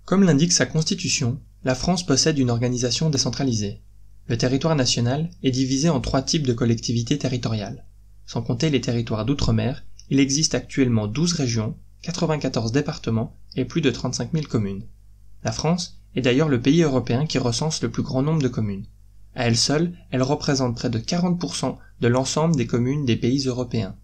Comme l'indique sa constitution, la France possède une organisation décentralisée. Le territoire national est divisé en 3 types de collectivités territoriales. Sans compter les territoires d'outre-mer, il existe actuellement 12 régions, 94 départements et plus de 35 000 communes. La France est d'ailleurs le pays européen qui recense le plus grand nombre de communes. À elle seule, elle représente près de 40% de l'ensemble des communes des pays européens.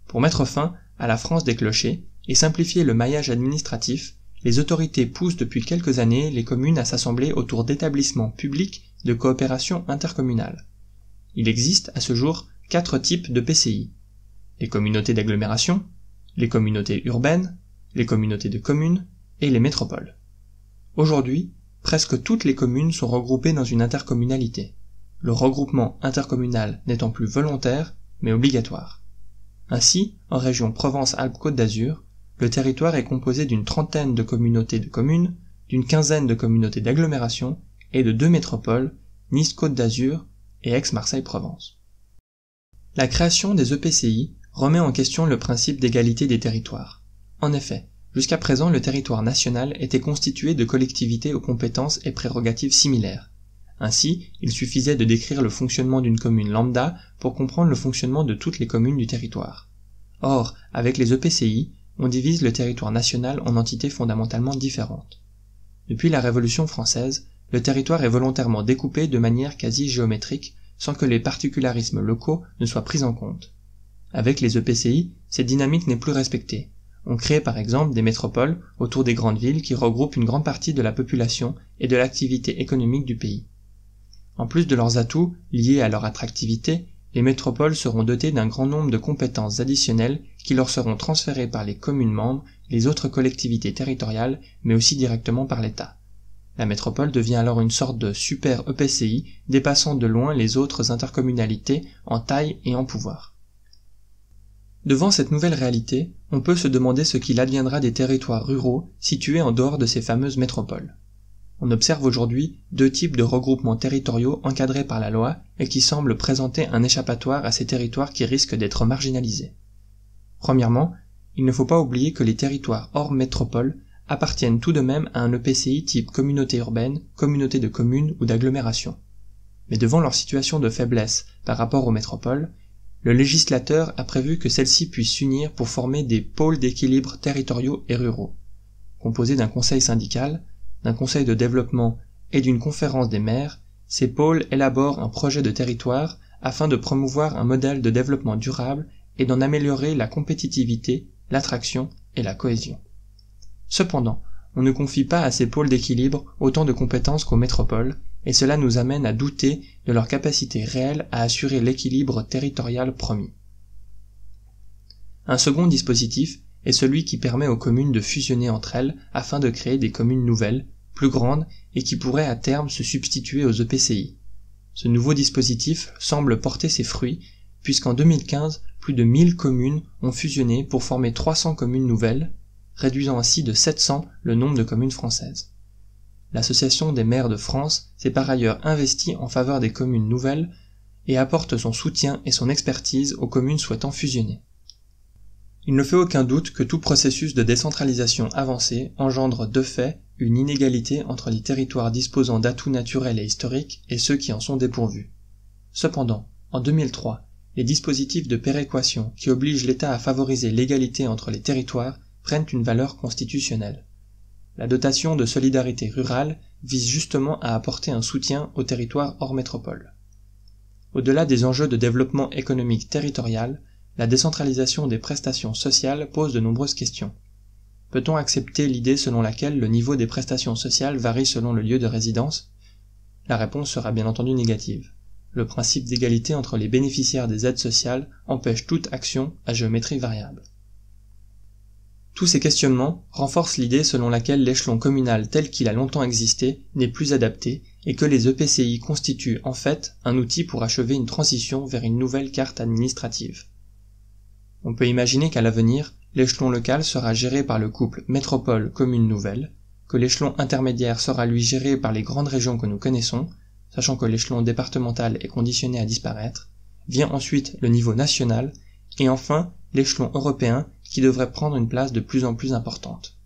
Pour mettre fin à la France des clochers et simplifier le maillage administratif, les autorités poussent depuis quelques années les communes à s'assembler autour d'établissements publics de coopération intercommunale. Il existe à ce jour 4 types de PCI. Les communautés d'agglomération, les communautés urbaines, les communautés de communes et les métropoles. Aujourd'hui, presque toutes les communes sont regroupées dans une intercommunalité, le regroupement intercommunal n'étant plus volontaire, mais obligatoire. Ainsi, en région Provence-Alpes-Côte d'Azur, le territoire est composé d'une trentaine de communautés de communes, d'une quinzaine de communautés d'agglomération et de 2 métropoles, Nice-Côte d'Azur et Aix-Marseille-Provence. La création des EPCI remet en question le principe d'égalité des territoires. En effet, jusqu'à présent le territoire national était constitué de collectivités aux compétences et prérogatives similaires. Ainsi, il suffisait de décrire le fonctionnement d'une commune lambda pour comprendre le fonctionnement de toutes les communes du territoire. Or, avec les EPCI, on divise le territoire national en entités fondamentalement différentes. Depuis la Révolution française, le territoire est volontairement découpé de manière quasi géométrique sans que les particularismes locaux ne soient pris en compte. Avec les EPCI, cette dynamique n'est plus respectée. On crée par exemple des métropoles autour des grandes villes qui regroupent une grande partie de la population et de l'activité économique du pays. En plus de leurs atouts liés à leur attractivité, les métropoles seront dotées d'un grand nombre de compétences additionnelles qui leur seront transférées par les communes membres, les autres collectivités territoriales, mais aussi directement par l'État. La métropole devient alors une sorte de super EPCI dépassant de loin les autres intercommunalités en taille et en pouvoir. Devant cette nouvelle réalité, on peut se demander ce qu'il adviendra des territoires ruraux situés en dehors de ces fameuses métropoles. On observe aujourd'hui 2 types de regroupements territoriaux encadrés par la loi et qui semblent présenter un échappatoire à ces territoires qui risquent d'être marginalisés. Premièrement, il ne faut pas oublier que les territoires hors métropole appartiennent tout de même à un EPCI type communauté urbaine, communauté de communes ou d'agglomération. Mais devant leur situation de faiblesse par rapport aux métropoles, le législateur a prévu que celles-ci puissent s'unir pour former des pôles d'équilibre territoriaux et ruraux. Composés d'un conseil syndical, d'un conseil de développement et d'une conférence des maires, ces pôles élaborent un projet de territoire afin de promouvoir un modèle de développement durable et d'en améliorer la compétitivité, l'attraction et la cohésion. Cependant, on ne confie pas à ces pôles d'équilibre autant de compétences qu'aux métropoles, et cela nous amène à douter de leur capacité réelle à assurer l'équilibre territorial promis. Un second dispositif est celui qui permet aux communes de fusionner entre elles afin de créer des communes nouvelles, plus grandes et qui pourraient à terme se substituer aux EPCI. Ce nouveau dispositif semble porter ses fruits puisqu'en 2015, plus de 1000 communes ont fusionné pour former 300 communes nouvelles, réduisant ainsi de 700 le nombre de communes françaises. L'Association des maires de France s'est par ailleurs investie en faveur des communes nouvelles et apporte son soutien et son expertise aux communes souhaitant fusionner. Il ne fait aucun doute que tout processus de décentralisation avancé engendre de fait une inégalité entre les territoires disposant d'atouts naturels et historiques et ceux qui en sont dépourvus. Cependant, en 2003, les dispositifs de péréquation qui obligent l'État à favoriser l'égalité entre les territoires prennent une valeur constitutionnelle. La dotation de solidarité rurale vise justement à apporter un soutien aux territoires hors métropole. Au-delà des enjeux de développement économique territorial, la décentralisation des prestations sociales pose de nombreuses questions. Peut-on accepter l'idée selon laquelle le niveau des prestations sociales varie selon le lieu de résidence? La réponse sera bien entendu négative. Le principe d'égalité entre les bénéficiaires des aides sociales empêche toute action à géométrie variable. Tous ces questionnements renforcent l'idée selon laquelle l'échelon communal tel qu'il a longtemps existé n'est plus adapté et que les EPCI constituent en fait un outil pour achever une transition vers une nouvelle carte administrative. On peut imaginer qu'à l'avenir, l'échelon local sera géré par le couple métropole-commune-nouvelle, que l'échelon intermédiaire sera lui géré par les grandes régions que nous connaissons, sachant que l'échelon départemental est conditionné à disparaître, vient ensuite le niveau national, et enfin l'échelon européen qui devrait prendre une place de plus en plus importante.